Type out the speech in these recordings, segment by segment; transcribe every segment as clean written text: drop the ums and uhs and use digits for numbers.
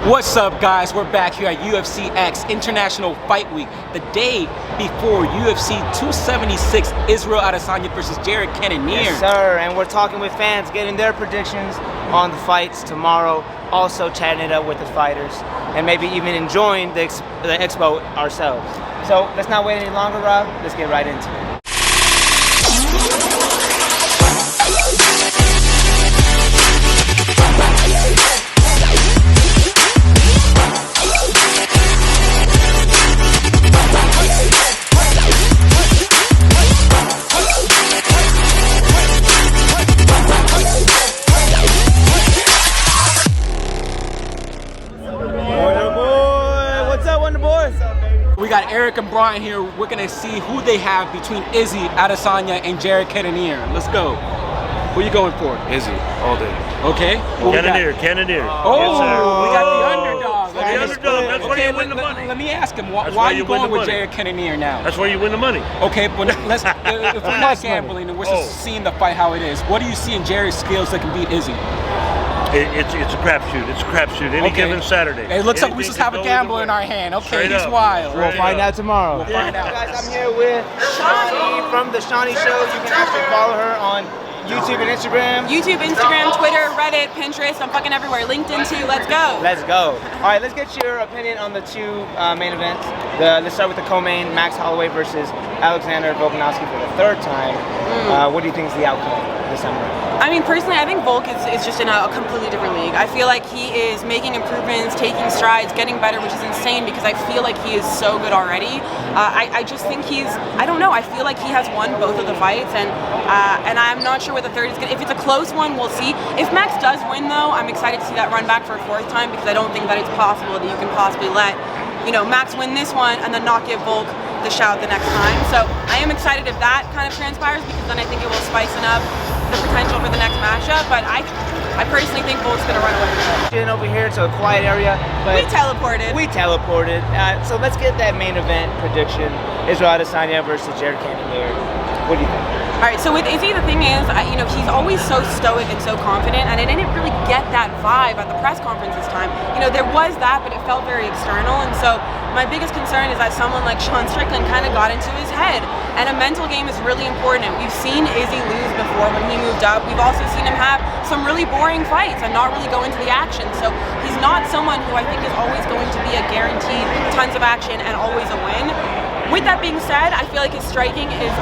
What's up, guys? We're back here at UFC X International Fight Week, the day before UFC 276 Israel Adesanya versus Jared Cannonier. Yes, sir, and we're talking with fans, getting their predictions on the fights tomorrow, also chatting it up with the fighters, and maybe even enjoying the expo ourselves. So let's not wait any longer, Rob. Let's get right into it. We got Eric and Brian here. We're gonna see who they have between Izzy, Adesanya, and Jared Cannonier. Let's go. Who you going for? Izzy, all day. Okay. Cannonier. Oh, yes, sir. We got the underdog. The underdog. That's where you win the money. Let me ask him. Why are you going with Jared Cannonier now? That's where you win the money. Okay, but let's. If we're not gambling and we're just seeing the fight how it is, what do you see in Jared's skills that can beat Izzy? It's a crapshoot. It's a crapshoot. Any given Saturday. It looks like we just have a gambler in our hand. Okay, he's wild. We'll find out tomorrow. We'll find out. Guys, I'm here with Shawnee from the Shawnee Show. You can actually follow her on YouTube and Instagram. YouTube, Instagram, Twitter, Reddit, Pinterest. I'm fucking everywhere. LinkedIn too. Let's go. Let's go. All right, let's get your opinion on the two main events. Let's start with the co-main, Max Holloway versus Alexander Volkanovski for the third time. What do you think is the outcome this time around? I mean, personally, I think Volk is just in a completely different league. I feel like he is making improvements, taking strides, getting better, which is insane because I feel like he is so good already. I just think I don't know, I feel like he has won both of the fights, and I'm not sure what the third is going to. If it's a close one, we'll see. If Max does win, though, I'm excited to see that run back for a fourth time because I don't think that it's possible that you can possibly let, Max win this one and then not give Volk the shout the next time. So I am excited if that kind of transpires because then I think it will spice up the potential for the next matchup, but I personally think Volk's going to run away with it. Getting over here to a quiet area, but we teleported. So let's get that main event prediction: Israel Adesanya versus Jared Cannonier. What do you think? All right, so with Izzy, the thing is, he's always so stoic and so confident, and I didn't really get that vibe at the press conference this time. There was that, but it felt very external, and so my biggest concern is that someone like Sean Strickland kind of got into his head, and a mental game is really important. We've seen Izzy lose before when he moved up. We've also seen him have some really boring fights and not really go into the action, so he's not someone who I think is always going to be a guaranteed tons of action and always a win. With that being said, I feel like his striking is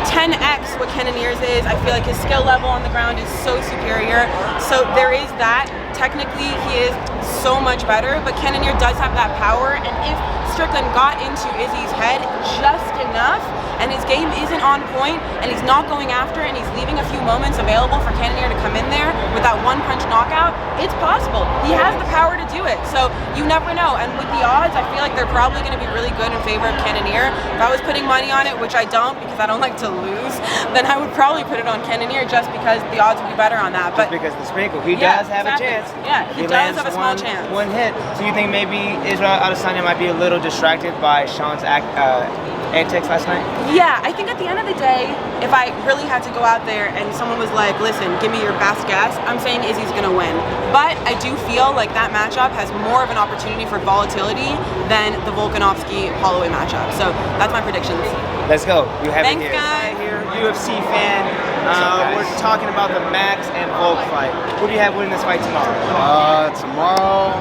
10x what Cannonier's is. I feel like his skill level on the ground is so superior. So there is that. Technically, he is so much better, but Cannonier does have that power, and if Strickland got into Izzy's head just enough, and his game isn't on point, and he's not going after, and he's leaving a few moments available for Cannonier to come in there with that one-punch knockout, it's possible. He has the power to do it, so you never know. And with the odds, I feel like they're probably going to be really good in favor of Cannonier. If I was putting money on it, which I don't because I don't like to lose, then I would probably put it on Cannonier just because the odds would be better on that. But just because the sprinkle, he does have a chance. Yeah, he does have a small chance. One hit. So you think maybe Israel Adesanya might be a little distracted by Sean's antics last night? Yeah, I think at the end of the day, if I really had to go out there and someone was like, listen, give me your best guess, I'm saying Izzy's gonna win. But I do feel like that matchup has more of an opportunity for volatility than the Volkanovski-Holloway matchup. So that's my predictions. Let's go. You have Thanks, it here. guys. Here, UFC fan. We're talking about the Max and Volk fight. Who do you have winning this fight tomorrow? Tomorrow,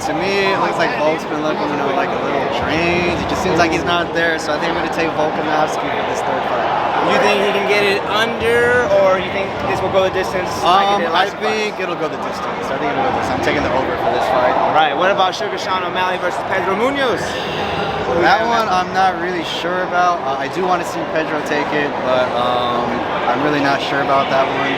to me, it looks like Volk's been looking, like a little drained. It just seems like he's not there, so I think I'm going to take Volkanovski for this third fight. You think he can get it under, or you think this will go the distance? I think it'll go the distance. I'm taking the over for this fight. All right, what about Sugar Sean O'Malley versus Pedro Munoz? That one I'm not really sure about. I do want to see Pedro take it, but I'm really not sure about that one.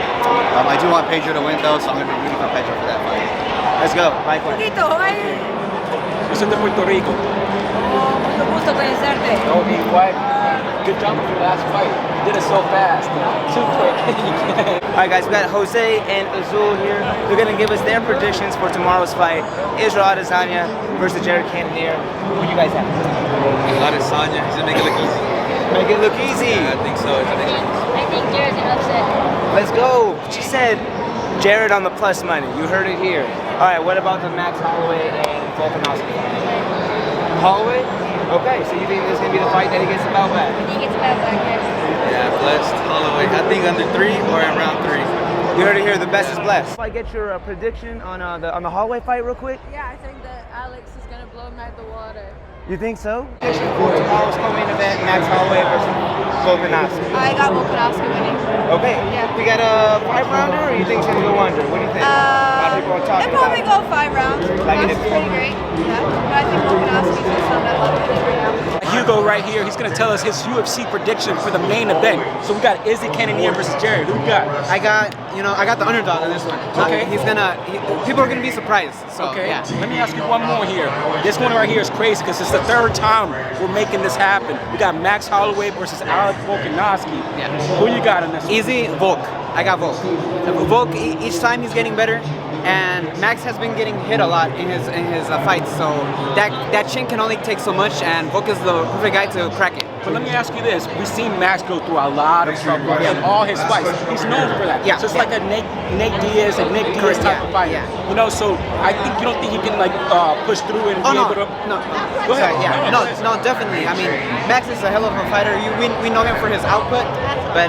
I do want Pedro to win though, so I'm going to be rooting for Pedro for that fight. Let's go. Bye. Yo soy de Puerto Rico. Mucho gusto conocerte. No, be quiet. Good job with your last fight. You did it so fast, too quick. All right, guys, we got Jose and Azul here. They're going to give us their predictions for tomorrow's fight. Israel Adesanya versus Jared Cannonier. Who do you guys have? Adesanya. He's going to make it look easy. Make it look easy. Yeah, I think so. I think Jared's an upset. Let's go. She said Jared on the plus money. You heard it here. All right, what about the Max Holloway and Volkanovski? Holloway? Okay, so you think this is going to be the fight that he gets the belt back? He gets a belt back, yes. Yeah, blessed. Holloway. I think under 3 or in round 3. You heard it here, the best is blessed. If I get your prediction on the Holloway fight real quick? Yeah, I think that Alex is going to blow him out the water. You think so? Prediction for tomorrow's co-main event, Max Holloway versus Volkanovski. I got Volkanovski winning. Okay. Yeah. We got a 5-rounder, or you think it's going to go under? What do you think? A lot of people are talking They'll probably about go 5 rounds. Like That's pretty great. Yeah. But I think Volkanovski's just on that level right now. Hugo right here, he's going to tell us his UFC prediction for the main event. So we got Izzy Cannonier versus Jared. Who we got? I got the underdog on this one. Okay. People are gonna be surprised. So, Okay, yeah. let me ask you one more here. This one right here is crazy because it's the 3rd time we're making this happen. We got Max Holloway versus Alex Volkanovski. Yeah. Who you got in this one? Easy, Volk. I got Volk. Volk, each time he's getting better, and Max has been getting hit a lot in his fights. So that chin can only take so much, and Volk is the perfect guy to crack it. But let me ask you this. We've seen Max go through a lot of trouble in all his fights. He's known for that. Yeah. So it's like a Nate Diaz and Nick Diaz type of fight. Yeah. You know, so I think you don't think he can like push through and be able to... No. Go ahead. Sorry, yeah. No, definitely. I mean, Max is a hell of a fighter. We know him for his output, but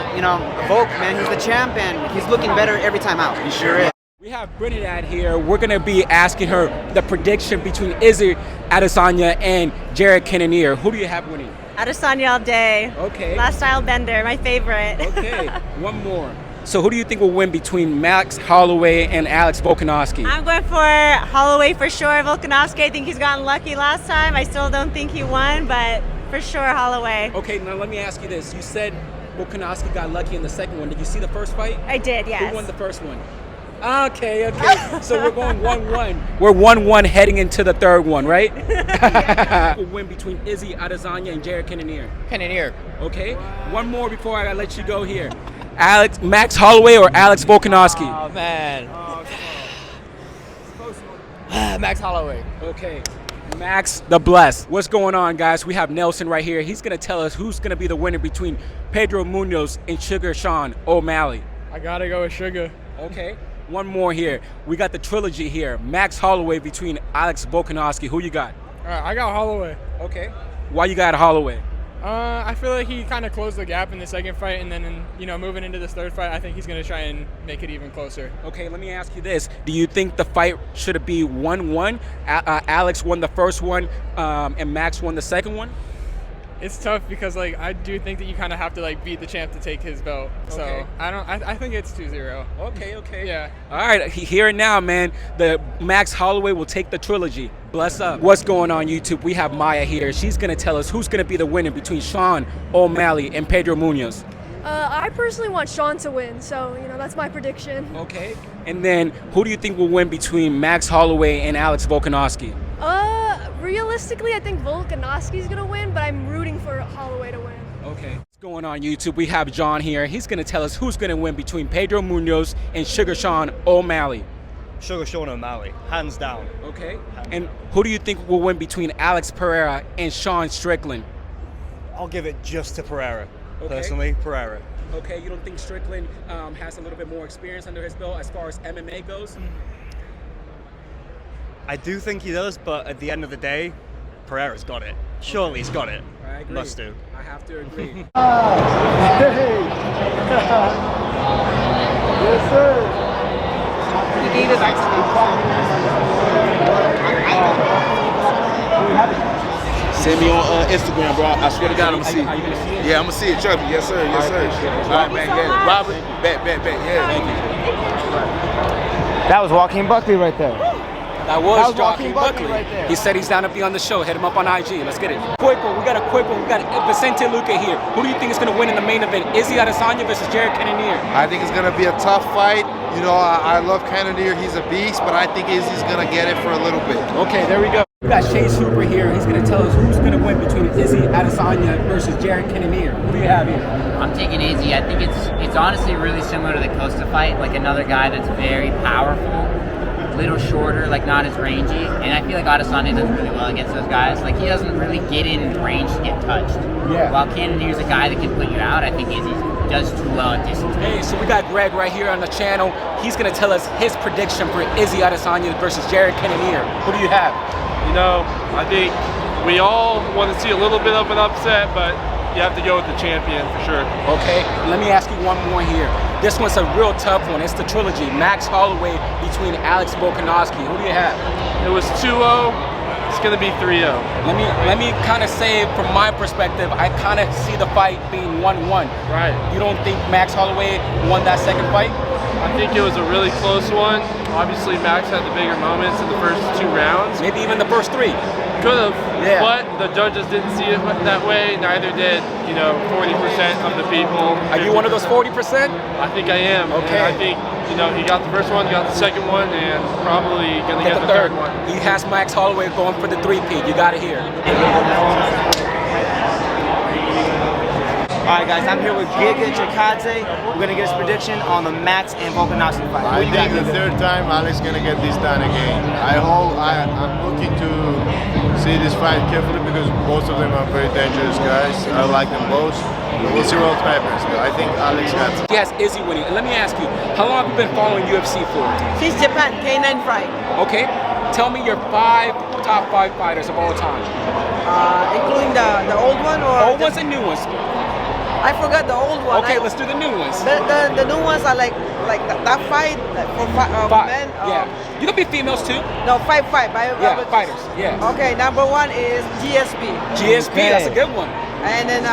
Volk, man, he's the champ, and he's looking better every time out. He sure is. We have Trinidad here. We're going to be asking her the prediction between Izzy Adesanya and Jared Cannonier. Who do you have winning? Adesanya all day. Okay. Last style bender, my favorite. Okay, one more. So who do you think will win between Max Holloway and Alex Volkanovski? I'm going for Holloway for sure. Volkanovski, I think he's gotten lucky last time. I still don't think he won, but for sure Holloway. Okay, now let me ask you this. You said Volkanovski got lucky in the second one. Did you see the first fight? I did, yes. Who won the first one? Okay. So we're going 1-1. We're 1-1 heading into the third one, right? Who will win between Izzy Adesanya and Jared Cannonier? Cannonier. Okay. One more before I let you go here. Max Holloway or Alex Volkanovski? Oh man. Max Holloway. Okay. Max the Bless. What's going on, guys? We have Nelson right here. He's going to tell us who's going to be the winner between Pedro Munoz and Sugar Sean O'Malley. I got to go with Sugar. Okay. One more here. We got the trilogy here. Max Holloway between Alex Volkanovski. Who you got? All right, I got Holloway. Okay. Why you got Holloway? I feel like he kind of closed the gap in the second fight, and then moving into this third fight, I think he's going to try and make it even closer. Okay, let me ask you this. Do you think the fight should be 1-1? Alex won the first one, and Max won the second one? It's tough because I do think that you kind of have to beat the champ to take his belt. So Okay. I think it's 2-0. Okay. Yeah. All right, here and now, man. The Max Holloway will take the trilogy. Bless up. What's going on YouTube? We have Maya here. She's gonna tell us who's gonna be the winner between Sean O'Malley and Pedro Munoz. I personally want Sean to win, so that's my prediction. Okay. And then who do you think will win between Max Holloway and Alex Volkanovski? Realistically, I think Volkanovski's gonna win, but I'm rooting for Holloway to win. Okay. What's going on YouTube? We have John here. He's gonna tell us who's gonna win between Pedro Munoz and Sugar Sean O'Malley. Sugar Sean O'Malley, hands down. Okay. And who do you think will win between Alex Pereira and Sean Strickland? I'll give it just to Pereira. Okay. Personally, Pereira. Okay, you don't think Strickland has a little bit more experience under his belt as far as MMA goes? I do think he does, but at the end of the day, Pereira's got it. Surely he's got it. I agree. Must do. I have to agree. Yes, sir. Send me on Instagram, bro. I swear to God, I'm gonna see it. Are you gonna see it? Yeah, I'm gonna see it. Trust me. Yes, sir. Yes, sir. All right, man. Yeah. Robert, bet. Yeah. Thank you. That was Joaquin Buckley right there. That was Joaquin Joaquin Buckley Buckley. right there. He said he's down to be on the show. Hit him up on IG. Let's get it. Quick one. We got a quick one. We got Vicente Luque here. Who do you think is going to win in the main event? Izzy Adesanya versus Jared Cannonier? I think it's gonna be a tough fight. You know, I love Cannonier. He's a beast, but I think Izzy's gonna get it for a little bit. Okay, there we go. We got Chase Hooper here. He's going to tell us who's going to win between Izzy Adesanya versus Jared Cannonier. Who do you have here? I'm taking Izzy. I think it's honestly really similar to the Costa fight, like another guy that's very powerful, little shorter, like not as rangy, and I feel like Adesanya does really well against those guys. Like he doesn't really get in range to get touched. Yeah. While Cannonier's a guy that can put you out, I think Izzy does too well at distance. Hey, so we got Greg right here on the channel. He's gonna tell us his prediction for Izzy Adesanya versus Jared Cannonier. Who do you have? You know, I think we all want to see a little bit of an upset, but you have to go with the champion for sure. Okay, let me ask you one more here. This one's a real tough one. It's the trilogy. Max Holloway between Alex Volkanovski. Who do you have? It was 2-0. It's gonna be 3-0. Let me kind of say, from my perspective, I kind of see the fight being 1-1. Right. You don't think Max Holloway won that second fight? I think it was a really close one. Obviously, Max had the bigger moments in the first 2 rounds. Maybe even the first 3. Could have, yeah. But the judges didn't see it that way. Neither did, 40% of the people. Are you one of those 40%? I think I am. Okay. And I think, he got the first one, got the second one, and probably gonna get the third one. He has Max Holloway going for the 3-peat. You got it here. All right, guys, I'm here with Giga Chikadze. We're gonna get his prediction on the Max and Volkanovski fight. I think the third time Alex gonna get this done again. I'm looking to see this fight carefully because both of them are very dangerous guys. I like them both. We'll see what happens, but I think Alex got it. He has Izzy winning. And let me ask you, how long have you been following UFC for? Since Japan, K9 fight. Okay, tell me your top 5 fighters of all time. Including the old one or? Old ones and new ones. I forgot the old one. Okay, let's do the new ones. The new ones are like that fight for men. Yeah. You can be females too. No, 5-5. Yeah, fighters. Yeah. Okay, number 1 is GSP. GSP, that's a good one. And then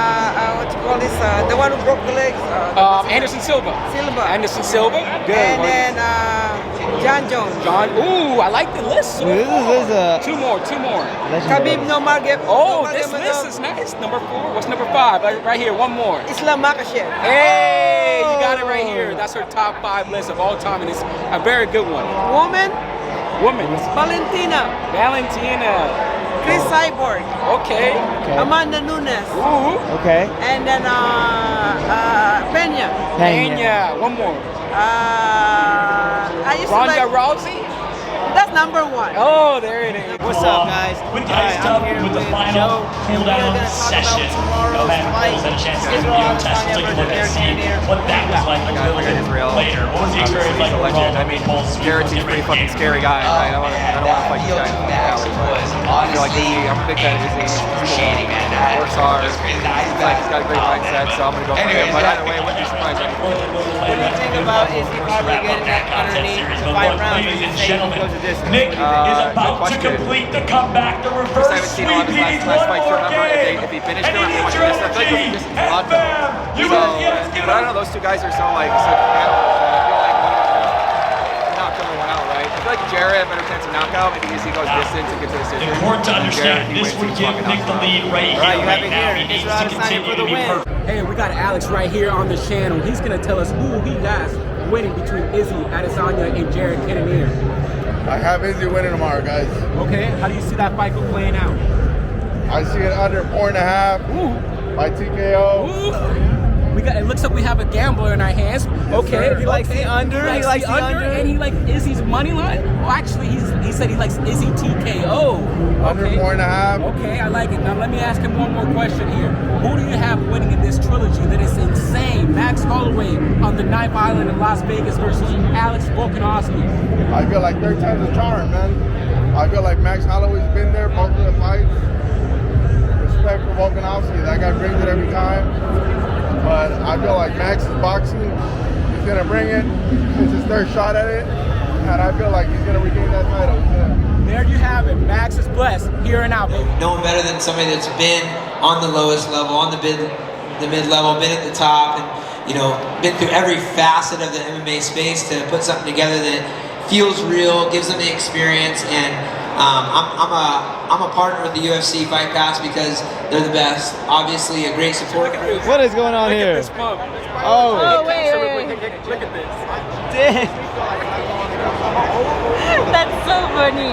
what you call this? The one who broke the legs. Anderson Silva. Anderson Silva. Good. And then John Jones. Ooh, I like the list. So two more. Khabib Nurmagomedov. Oh, this list is nice. Number 4. What's number 5? Right here, one more. Islam Makhachev. Hey, you got it right here. That's her top 5 list of all time, and it's a very good one. Woman. Valentina. Chris Cyborg. Okay. Amanda Nunes. Ooh. Okay. And then Pena. One more. Ronda Rousey. That's number 1. Oh, there it is. What's up, guys? I'm here with Joe, and we're going to talk about tomorrow's fight. Israel Adesanya versus Jared Cannonier. What that was like a little bit later. What was the experience like overall? I mean, Jared's a pretty fucking scary guy. Right? I don't want to fight this guy. I feel like I'm a big fan of his. He works hard. He's got a great mindset, so I'm going to go for him. But either way, it wouldn't be surprising. What do you think about Izzy probably getting that underneath the 5 rounds? Or you say he goes a distance? Nick is about to complete the comeback, the reverse sweep. He needs one more game. If he finished him, I think I feel like the distance a lot better. But I don't know, those two guys are so such animals. I feel like one of them knock everyone out, right? I feel like Jared had a better chance of knockout. Maybe he goes distance and gets a decision. Important to understand, this would give Nick the lead right here, right now. He needs to continue to be perfect. Hey, we got Alex right here on the channel. He's gonna tell us who he has winning between Izzy Adesanya and Jared Cannonier. I have Izzy winning tomorrow, guys. Okay, how do you see that fight playing out? I see it under 4.5 by TKO. Ooh. It looks like we have a gambler in our hands. Okay, he likes the under. He likes the under, and he likes Izzy's money line. Well, actually, he said he likes Izzy TKO. Under 4.5. Okay, I like it. Now let me ask him one more question here. Who do you have winning in this trilogy that is insane? Max Holloway on the 9th Island in Las Vegas versus Alex Volkanovski. I feel like third time's a charm, man. I feel like Max Holloway's been there both of the fights. Respect for Volkanovski. That guy brings it every time. But I feel like Max is boxing. He's going to bring it. It's his 3rd shot at it. And I feel like he's going to regain that title. There you have it. Max is blessed. Here and out, baby. No one better than somebody that's been on the lowest level, on the mid-level, been at the top, and been through every facet of the MMA space to put something together that feels real, gives them the experience, and I'm a partner with the UFC Fight Pass because they're the best. Obviously, a great support group. What is going on here? Oh, wait. Look at this. That's so funny.